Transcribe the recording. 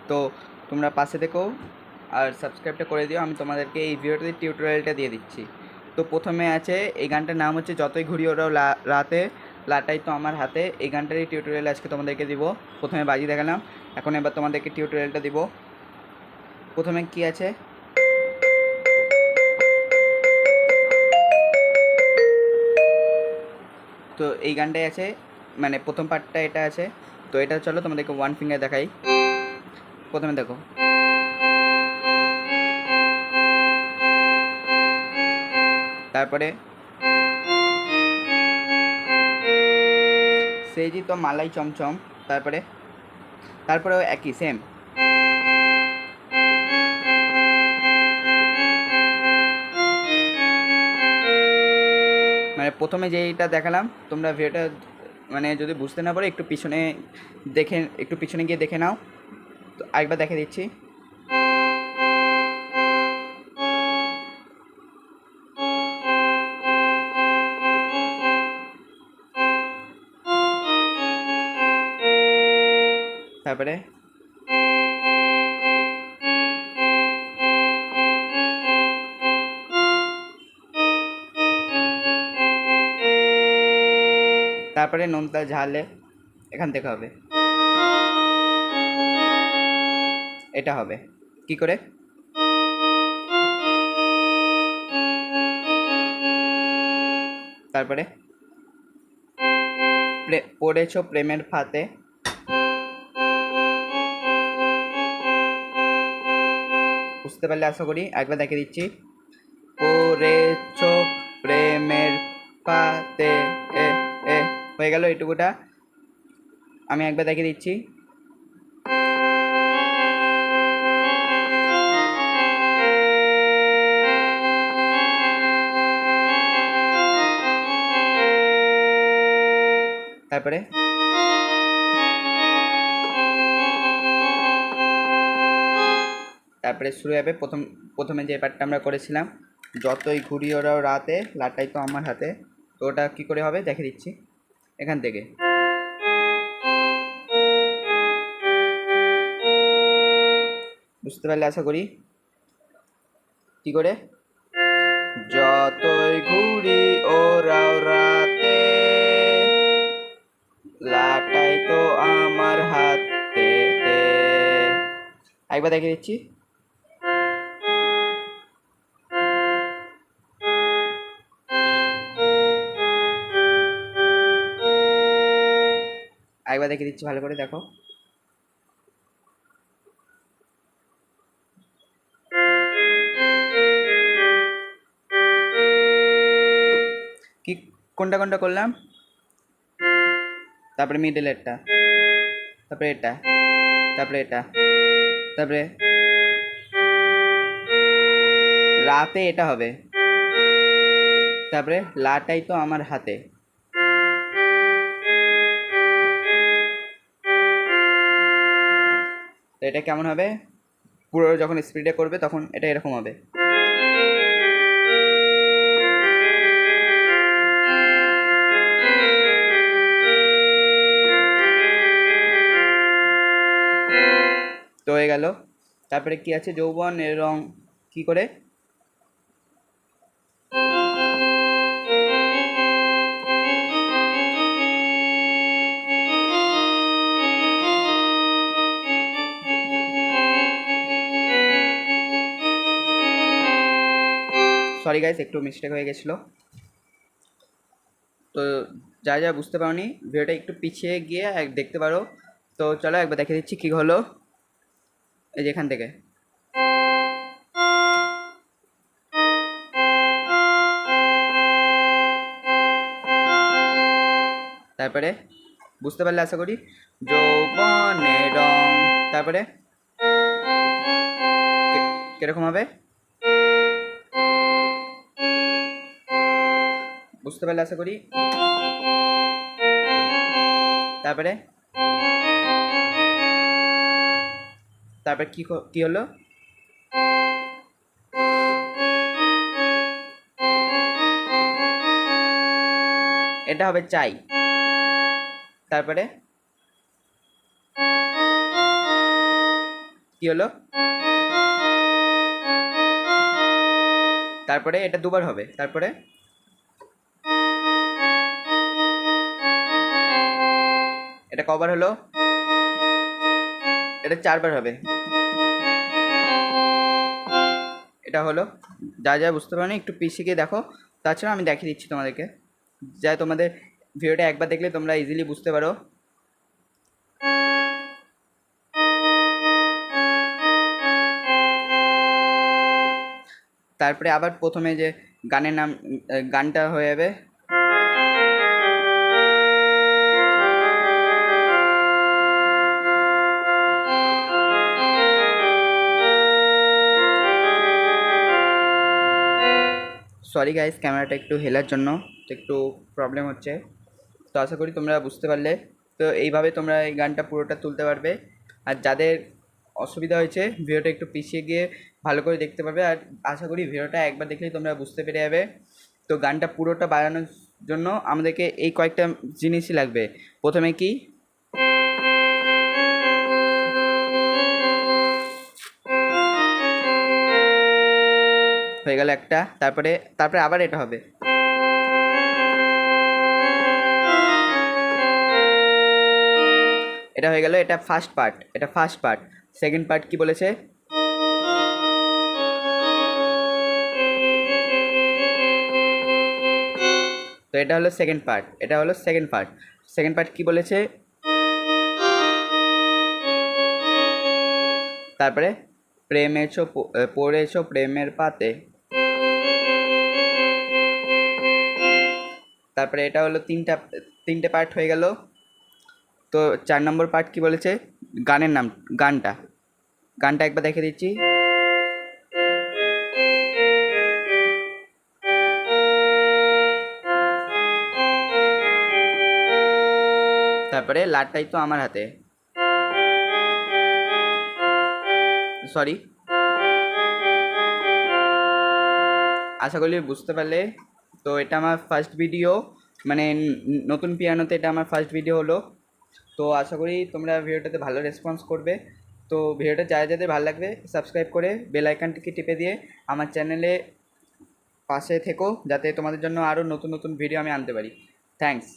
তো তোমরা পাশে থেকো আর সাবস্ক্রাইবটা করে দিও। আমি তোমাদেরকে এই ভিডিওতে টিউটোরিয়ালটা দিয়ে দিচ্ছি। তো প্রথমে আছে এই গানটার নাম হচ্ছে যতই ঘুরি ওরাও রাতে, লাটাই তো আমার হাতে। এই গানটারই টিউটোরিয়াল আজকে তোমাদেরকে দিব। প্রথমে বাজি দেখালাম, এখন এবার তোমাদেরকে টিউটোরিয়ালটা দিব। প্রথমে কি আছে, তো এই গানটাই আছে, মানে প্রথম পার্টটা এটা আছে। তো এটা চলো তোমাদেরকে ওয়ান ফিঙ্গার দেখাই। প্রথমে দেখো, তারপরে সেই জি তো মালাই চমচম, তারপরে তারপরেও একই সেম। মানে প্রথমে যেইটা দেখালাম, তোমরা ভিডিওটা মানে যদি বুঝতে না পারো একটু পিছনে গিয়ে দেখে নাও। তো আরেকবার দেখে দিচ্ছি। তারপরে তারপরে নোনতা ঝালে এখান থেকে হবে, এটা হবে কি করে, তারপরে পড়েছো প্রেমের ফাতে, বুঝতে পারলে আশা করি। একবার দেখে দিচ্ছি, পড়েছো প্রেমের ফাতে, এ এ হয়ে গেল এইটুকুটা। আমি একবার দেখে দিচ্ছি, তারপরে তারপরে শুরু হবে প্রথমে যে পার্টটা আমরা করেছিলাম, যতই ঘুরি ওরাও রাতে, লাটাই তো আমার হাতে। তো ওটা কী করে হবে দেখে দিচ্ছি এখান থেকে। বুঝতে পারলে আশা করি কি করে, যতই ঘুরি ওরাও রাতে, লাটাই তো আমার হাতে। একবার দেখে দিচ্ছি, একবার দেখে দিচ্ছি ভালো করে দেখো। কি কোনটা কোনটা করলাম, তারপরে মিডলেরটা, তারপরে এটা, তারপরে এটা, তারপরে রাতে এটা হবে, তারপরে লাটাই তো আমার হাতে। তো এটা কেমন হবে, পুরো যখন স্পিডে করবে তখন এটা এরকম হবে। তো হয়ে গেল। তারপরে কি আছে, যৌবনের রং কি করে, সরি গাইস একটু মিস্টেক হয়ে গেছিলো। তো যা যা বুঝতে পারোনি ভিডিওটা একটু পিছিয়ে গিয়ে দেখতে পারো। তো চলো একবার দেখে দিচ্ছি কী হলো, এই যে এখান থেকে। তারপরে বুঝতে পারলে আশা করি, যৌবনের রং, তারপরে কিরকম হবে বুঝতে পারলে আশা করি। তারপরে তারপরে কি হলো, এটা হবে চাই। তারপরে কি হলো? তারপরে এটা দুবার হবে, তারপরে এটা কবার হলো? এটা 4বার হবে। এটা হলো। যা যা বুঝতে পারো একটু পিছিয়ে গিয়ে দেখো, তাছাড়া আমি দেখিয়ে দিচ্ছি তোমাদেরকে, যা তোমাদের ভিডিওটা একবার দেখলে তোমরা ইজিলি বুঝতে পারো। তারপরে আবার প্রথমে যে গানের নাম, গানটা হয়ে যাবে। সরি গাইস, ক্যামেরাটা একটু হেলার জন্য তো একটু প্রবলেম হচ্ছে। তো আশা করি তোমরা বুঝতে পারলে। তো এইভাবে তোমরা এই গানটা পুরোটা তুলতে পারবে। আর যাদের অসুবিধা হয়েছে ভিডিওটা একটু পিছিয়ে গিয়ে ভালো করে দেখতে পারবে। আর আশা করি ভিডিওটা একবার দেখলেই তোমরা বুঝতে পেরে যাবে। তো গানটা পুরোটা বাজানোর জন্য আমাদেরকে এই কয়েকটা জিনিসই লাগবে। প্রথমে কি, হয়ে গেল একটা। তারপরে তারপরে আবার এটা হবে। এটা হয়ে গেল, এটা ফার্স্ট পার্ট, এটা ফার্স্ট পার্ট। সেকেন্ড পার্ট কি বলেছে? তো এটা হলো সেকেন্ড পার্ট, এটা হলো সেকেন্ড পার্ট। সেকেন্ড পার্ট কি বলেছে? তারপরে প্রেমেছো পড়েছো প্রেমের পাতে। তারপরে এটা হলো তিনটে পার্ট হয়ে গেল। তো 4 নম্বর পার্ট কি বলেছে? গানের নাম, গানটা গানটা একবার দেখে দিচ্ছি। তারপরে লাটটাই তো আমার হাতে, সরি। আশা করি বুঝতে পারলে। তো এটা আমার ফার্স্ট ভিডিও, মানে নতুন পিয়ানোতে এটা আমার ফার্স্ট ভিডিও হলো। তো আশা করি তোমরা ভিডিওটাতে ভালো রেসপন্স করবে। তো ভিডিওটা যাদের ভালো লাগবে সাবস্ক্রাইব করে বেল আইকনটিকে টিপে দিয়ে আমার চ্যানেলে পাশে থেকো, যাতে তোমাদের জন্য আরও নতুন নতুন ভিডিও আমি আনতে পারি। থ্যাঙ্কস।